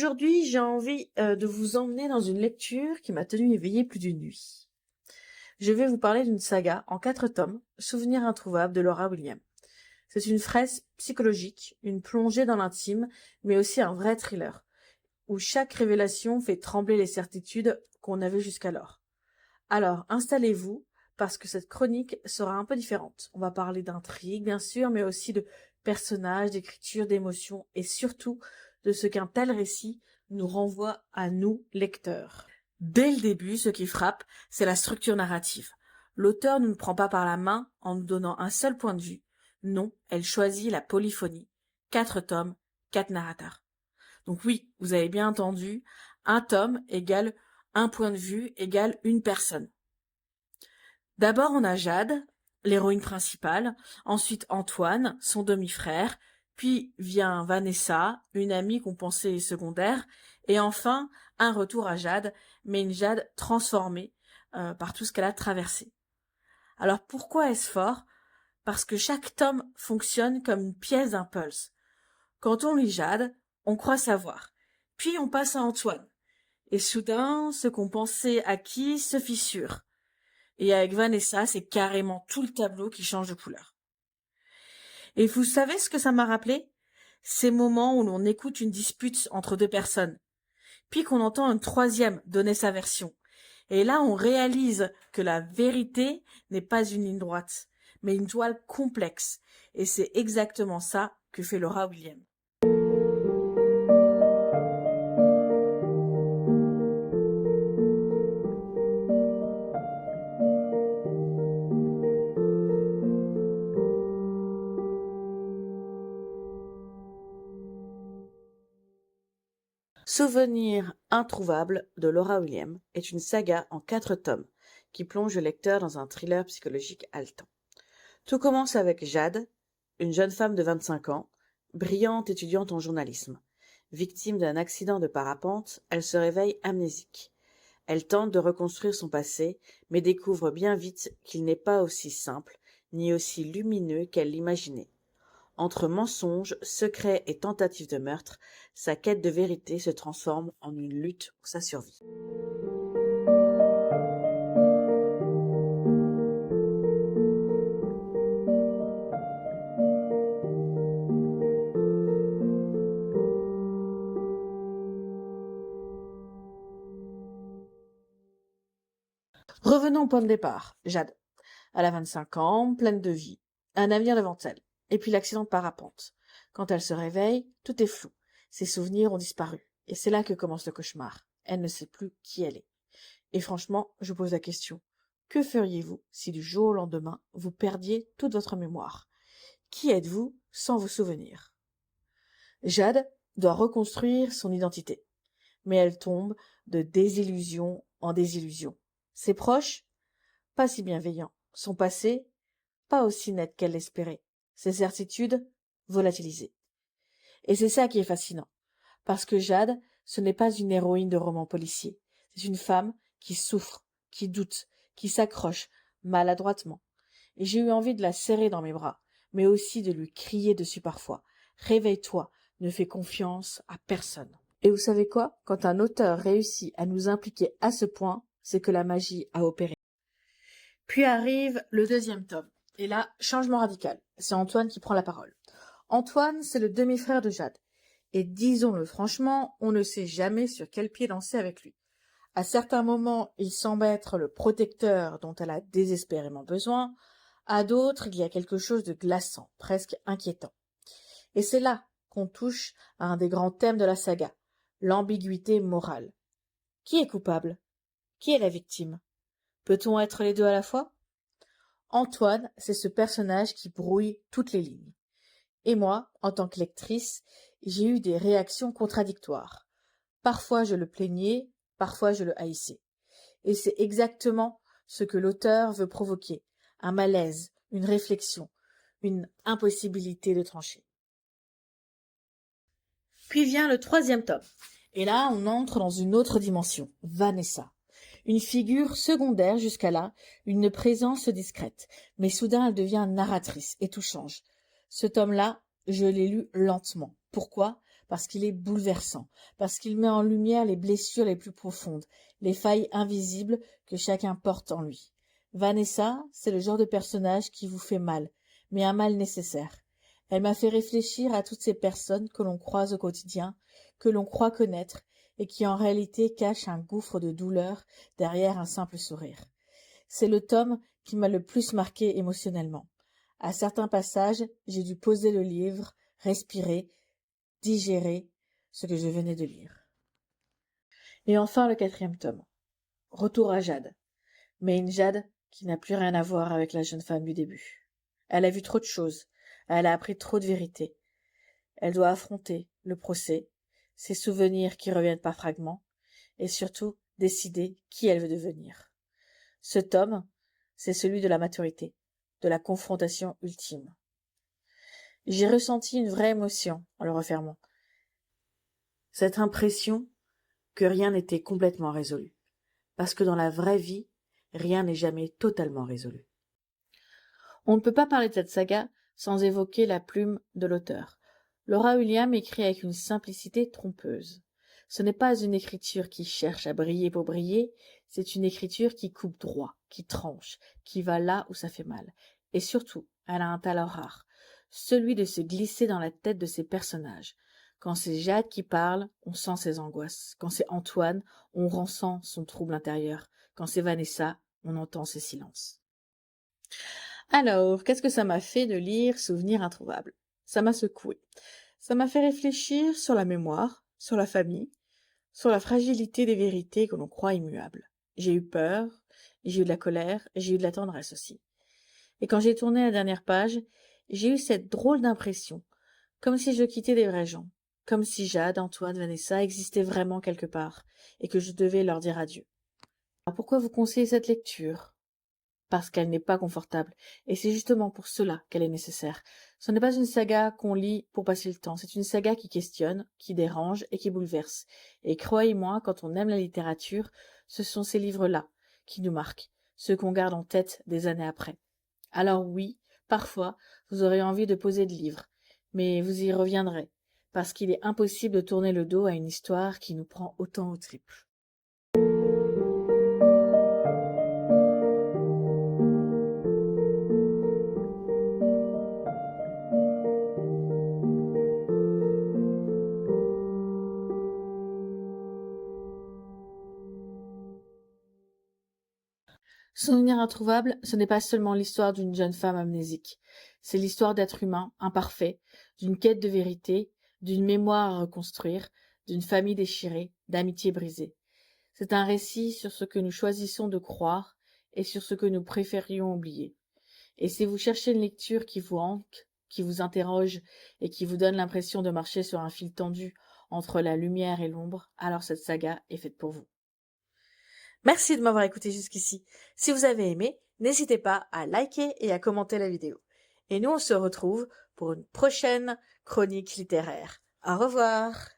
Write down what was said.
Aujourd'hui, j'ai envie de vous emmener dans une lecture qui m'a tenue éveillée plus d'une nuit. Je vais vous parler d'une saga en 4 tomes, Souvenirs introuvables de Laura William. C'est une fresque psychologique, une plongée dans l'intime, mais aussi un vrai thriller, où chaque révélation fait trembler les certitudes qu'on avait jusqu'alors. Alors, installez-vous, parce que cette chronique sera un peu différente. On va parler d'intrigue, bien sûr, mais aussi de personnages, d'écriture, d'émotions, et surtout de ce qu'un tel récit nous renvoie à nous, lecteurs. Dès le début, ce qui frappe, c'est la structure narrative. L'auteur ne nous prend pas par la main en nous donnant un seul point de vue. Non, elle choisit la polyphonie. 4 tomes, 4 narrateurs. Donc oui, vous avez bien entendu, un tome égale un point de vue égale une personne. D'abord, on a Jade, l'héroïne principale, ensuite Antoine, son demi-frère, puis vient Vanessa, une amie qu'on pensait secondaire, et enfin, un retour à Jade, mais une Jade transformée par tout ce qu'elle a traversé. Alors pourquoi est-ce fort? Parce que chaque tome fonctionne comme une pièce d'un pulse. Quand on lit Jade, on croit savoir. Puis on passe à Antoine. Et soudain, ce qu'on pensait acquis se fissure. Et avec Vanessa, c'est carrément tout le tableau qui change de couleur. Et vous savez ce que ça m'a rappelé? Ces moments où l'on écoute une dispute entre deux personnes, puis qu'on entend un troisième donner sa version. Et là, on réalise que la vérité n'est pas une ligne droite, mais une toile complexe. Et c'est exactement ça que fait Laura William. Souvenirs introuvables de Laura William est une saga en 4 tomes qui plonge le lecteur dans un thriller psychologique haletant. Tout commence avec Jade, une jeune femme de 25 ans, brillante étudiante en journalisme. Victime d'un accident de parapente, elle se réveille amnésique. Elle tente de reconstruire son passé, mais découvre bien vite qu'il n'est pas aussi simple, ni aussi lumineux qu'elle l'imaginait. Entre mensonges, secrets et tentatives de meurtre, sa quête de vérité se transforme en une lutte pour sa survie. Revenons au point de départ. Jade. Elle a 25 ans, pleine de vie, un avenir devant elle. Et puis l'accident de parapente. Quand elle se réveille, tout est flou. Ses souvenirs ont disparu. Et c'est là que commence le cauchemar. Elle ne sait plus qui elle est. Et franchement, je pose la question. Que feriez-vous si du jour au lendemain, vous perdiez toute votre mémoire? Qui êtes-vous sans vos souvenirs? Jade doit reconstruire son identité. Mais elle tombe de désillusion en désillusion. Ses proches, pas si bienveillants. Son passé, pas aussi net qu'elle l'espérait. Ses certitudes, volatilisées. Et c'est ça qui est fascinant. Parce que Jade, ce n'est pas une héroïne de roman policier. C'est une femme qui souffre, qui doute, qui s'accroche, maladroitement. Et j'ai eu envie de la serrer dans mes bras, mais aussi de lui crier dessus parfois. Réveille-toi, ne fais confiance à personne. Et vous savez quoi? Quand un auteur réussit à nous impliquer à ce point, c'est que la magie a opéré. Puis arrive le 2e tome. Et là, changement radical. C'est Antoine qui prend la parole. Antoine, c'est le demi-frère de Jade. Et disons-le franchement, on ne sait jamais sur quel pied danser avec lui. À certains moments, il semble être le protecteur dont elle a désespérément besoin. À d'autres, il y a quelque chose de glaçant, presque inquiétant. Et c'est là qu'on touche à un des grands thèmes de la saga, l'ambiguïté morale. Qui est coupable? Qui est la victime? Peut-on être les deux à la fois? Antoine, c'est ce personnage qui brouille toutes les lignes. Et moi, en tant que lectrice, j'ai eu des réactions contradictoires. Parfois je le plaignais, parfois je le haïssais. Et c'est exactement ce que l'auteur veut provoquer, un malaise, une réflexion, une impossibilité de trancher. Puis vient le 3e tome. Et là, on entre dans une autre dimension, Vanessa. Une figure secondaire jusqu'à là, une présence discrète. Mais soudain, elle devient narratrice et tout change. Ce tome-là, je l'ai lu lentement. Pourquoi? parce qu'il est bouleversant, parce qu'il met en lumière les blessures les plus profondes, les failles invisibles que chacun porte en lui. Vanessa, c'est le genre de personnage qui vous fait mal, mais un mal nécessaire. Elle m'a fait réfléchir à toutes ces personnes que l'on croise au quotidien, que l'on croit connaître, et qui en réalité cachent un gouffre de douleur derrière un simple sourire. C'est le tome qui m'a le plus marqué émotionnellement. À certains passages, j'ai dû poser le livre, respirer, digérer ce que je venais de lire. Et enfin le 4e tome. Retour à Jade. Mais une Jade qui n'a plus rien à voir avec la jeune femme du début. Elle a vu trop de choses, elle a appris trop de vérités. Elle doit affronter le procès, ses souvenirs qui reviennent par fragments, et surtout décider qui elle veut devenir. Ce tome, c'est celui de la maturité, de la confrontation ultime. J'ai ressenti une vraie émotion en le refermant. Cette impression que rien n'était complètement résolu. Parce que dans la vraie vie, rien n'est jamais totalement résolu. On ne peut pas parler de cette saga sans évoquer la plume de l'auteur. Laura Williams écrit avec une simplicité trompeuse. Ce n'est pas une écriture qui cherche à briller pour briller, c'est une écriture qui coupe droit, qui tranche, qui va là où ça fait mal. Et surtout, elle a un talent rare, celui de se glisser dans la tête de ses personnages. Quand c'est Jade qui parle, on sent ses angoisses. Quand c'est Antoine, on ressent son trouble intérieur. Quand c'est Vanessa, on entend ses silences. Alors, qu'est-ce que ça m'a fait de lire Souvenirs introuvables? Ça m'a secoué. Ça m'a fait réfléchir sur la mémoire, sur la famille, sur la fragilité des vérités que l'on croit immuables. J'ai eu peur, j'ai eu de la colère, j'ai eu de la tendresse aussi. Et quand j'ai tourné la dernière page, j'ai eu cette drôle d'impression, comme si je quittais des vrais gens, comme si Jade, Antoine, Vanessa existaient vraiment quelque part, et que je devais leur dire adieu. Alors pourquoi vous conseillez cette lecture? Parce qu'elle n'est pas confortable, et c'est justement pour cela qu'elle est nécessaire. Ce n'est pas une saga qu'on lit pour passer le temps, c'est une saga qui questionne, qui dérange et qui bouleverse. Et croyez-moi, quand on aime la littérature, ce sont ces livres-là qui nous marquent, ceux qu'on garde en tête des années après. Alors oui, parfois, vous aurez envie de poser le livre, mais vous y reviendrez, parce qu'il est impossible de tourner le dos à une histoire qui nous prend autant aux tripes. Souvenirs introuvables, ce n'est pas seulement l'histoire d'une jeune femme amnésique. C'est l'histoire d'êtres humains, imparfaits, d'une quête de vérité, d'une mémoire à reconstruire, d'une famille déchirée, d'amitié brisée. C'est un récit sur ce que nous choisissons de croire et sur ce que nous préférions oublier. Et si vous cherchez une lecture qui vous hanque, qui vous interroge et qui vous donne l'impression de marcher sur un fil tendu entre la lumière et l'ombre, alors cette saga est faite pour vous. Merci de m'avoir écouté jusqu'ici. Si vous avez aimé, n'hésitez pas à liker et à commenter la vidéo. Et nous, on se retrouve pour une prochaine chronique littéraire. Au revoir.